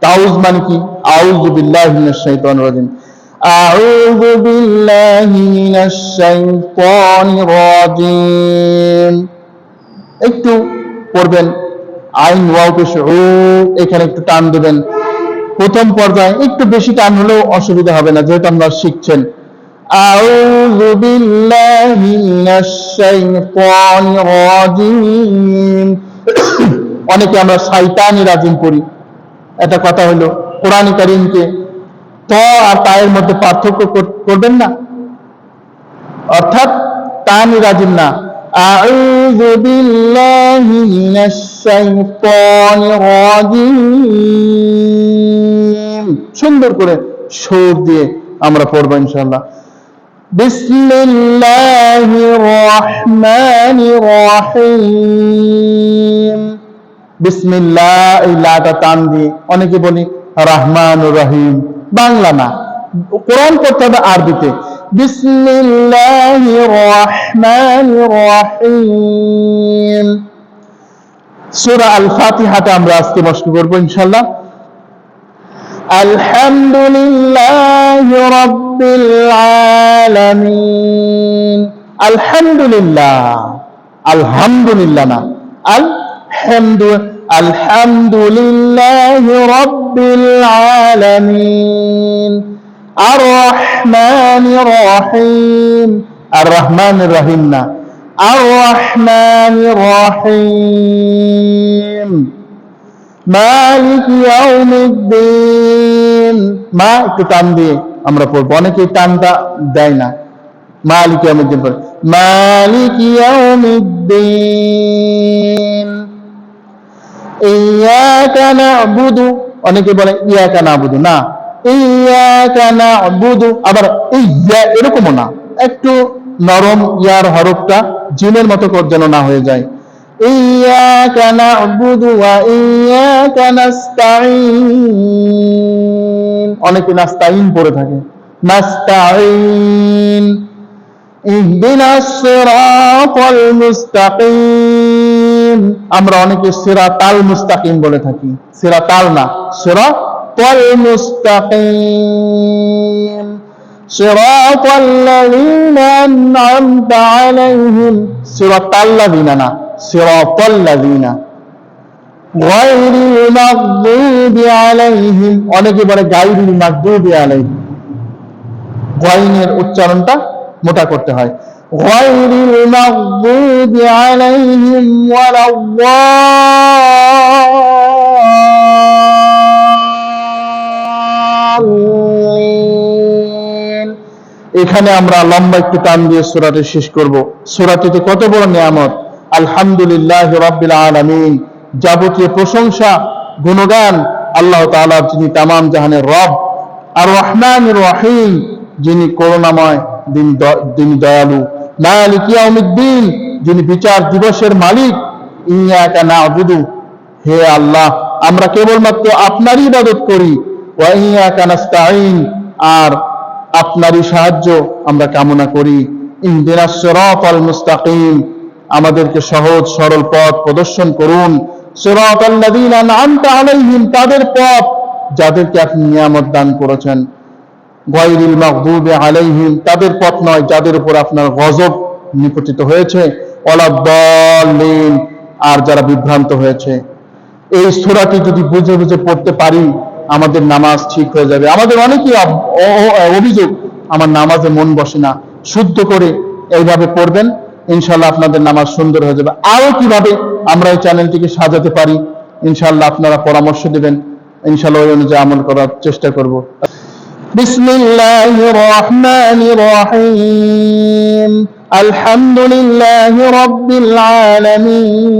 তাউজ মানে কি? আউযু বিল্লাহি মিনাশ শাইতানির রাজিম। আউযু বিল্লাহি মিনাশ শাইতানির রাজিম। একটু পড়বেন, আইন ওয়াও পেশ ও, এখানে একটু টান দেবেন। প্রথম পর্যায়ে একটু বেশি টান হলেও অসুবিধা হবে না, যেহেতু আমরা শিখছেন। আউযু বিল্লাহি মিনাশ শাইতানির রাজিম। অনেকে আমরা শয়তানি রাজিম পড়ি। এটা কথা হলো, কোরআন কারীমকে ত আর তায়ের মধ্যে পার্থক্য করবেন না, অর্থাৎ তানি রাজিম না, আউযু বিল্লাহি মিনাশ শাইতানির রাজিম। সুন্দর করে সুর দিয়ে আমরা পড়ব ইনশাআল্লাহ। বিসমিল্লাহির রহমানির রহিম। বিসমিল্লাহ, এই লাটা টান দিয়ে, অনেকে বলি রহমানুর রহিম, বাংলা না, কোরআন পড়তে হবে আরবিতে। বিসমিল্লাহির রহমানির রহিম। সূরা আল ফাতিহাটা আমরা আজকে মস্ক করব ইনশাআল্লাহ। আলহামদুলিল্লাহি রাব্বিল আলামিন। আলহামদুলিল্লাহ, আলহামদুলিল্লাহ না, আলহামদুলিল্লাহি রাব্বিল আলামিন। আর রহমানির রহিম, আর রহমানির রহিম না, আর রহমানির রহিম। মালিক ইয়াউমিদ্দিন। মা একটু টান দিয়ে আমরা পড়বো, অনেকে টানটা দেয় না। মালিক ইয়াউমিদ্দিন পড়ে, মালিক ইয়াউমিদ্দিন। ইয়াকা না'বুদু, অনেকে বলে ইয়াকা না'বুদু, না, ইয়াকা না'বুদু। আবার ইয়া এরকমও না, একটু নরম ইয়ার হরফটা জিনের মতো যেন না হয়ে যায়। ইয়াকা না'বুদু ওয়া ইয়াকা নাস্তাঈন। অনেকে নাস্তাঈন পড়ে থাকে, নাস্তাঈন। ইহদিনাস সিরাতাল মুস্তাকিম। আমরা অনেকে সিরাতাল মুস্তাকিম বলে থাকি, সিরাতাল না, সিরাতাল মুস্তাকিম। সিরাতাল লাযীনা আন'আমতা আলাইহিম। সিরাতাল লাযীনা না, সিরাতাল লাযীনা। গায়রিল মাগদুবি আলাইহিম, অনেকে বলে গায়রিল মাগদুবি আলাইহিম, গায়নের উচ্চারণটা মোটা করতে হয়। গায়রিল মাগদুবি আলাইহিম ওয়ালাদ-দাল্লিন। এখানে আমরা লম্বা একটু টান দিয়ে সূরাটি শেষ করব। সূরাটিতে কত বড় নিয়ামত! আলহামদুলিল্লাহি রাব্বিল আলামিন। যাবতীয় প্রশংসা, গুণগান আল্লাহ তাআলার, যিনি তামাম জাহানের রব। আর রহমানির রহিম, যিনি করুণাময়, যিনি দয়ালু। মালিক ইয়াউমিদ্দিন, যিনি বিচার দিবসের মালিক। ইয়াকা না'বুদু, হে আল্লাহ, আমরা কেবলমাত্র আপনারই ইবাদত করি। ওয়া ইয়াকা নাস্তাঈন, আর আপনারই সাহায্য আমরা কামনা করি। ইহদিনাস সিরাতাল মুস্তাকিম, আমাদেরকে সহজ সরল পথ প্রদর্শন করুন। সিরাতাল লাযীনা আন'আমতা আলাইহিম, তাদের পথ যাদেরকে আপনি নিয়ামত দান করেছেন। গায়রিল মাগদুবি আলাইহিম, তাদের পথ নয় যাদের উপর আপনার গজব নিপতিত হয়েছে। ওয়ালাদ-দাল্লিন, আর যারা বিভ্রান্ত হয়েছে। এই সূরাটি যদি বুঝে বুঝে পড়তে পারি, আমাদের নামাজ ঠিক হয়ে যাবে। আমাদের অনেকেই অভিযোগ, আমার নামাজে মন বসে না। শুদ্ধ করে এইভাবে পড়বেন, ইনশাআল্লাহ আপনাদের নামাজ সুন্দর হয়ে যাবে। আরো কিভাবে আমরা এই চ্যানেলটিকে সাজাতে পারি, ইনশাআল্লাহ আপনারা পরামর্শ দেবেন, ইনশাআল্লাহ ওই অনুযায়ী আমল করার চেষ্টা করব। বিসমিল্লাহির রহমানির রহিম। আলহামদুলিল্লাহি রাব্বিল আলামিন।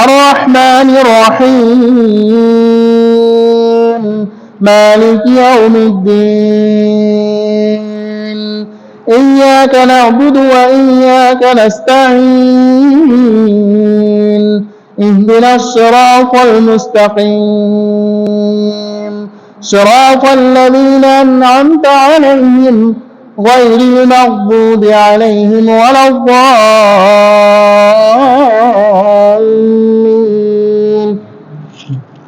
আর রহমানির রহিম। মালিক ইয়াউমিদ্দিন। ইয়াকা না'বুদু ওয়া ইয়াকা নাস্তাঈন। ইহদিনাস সিরাতাল মুস্তাকিম। সিরাতাল লাযীনা আন'আমতা আলাইহিম গায়রিল মাগদুবি আলাইহিম ওয়ালাদ-দাল্লিন। আসসালাম।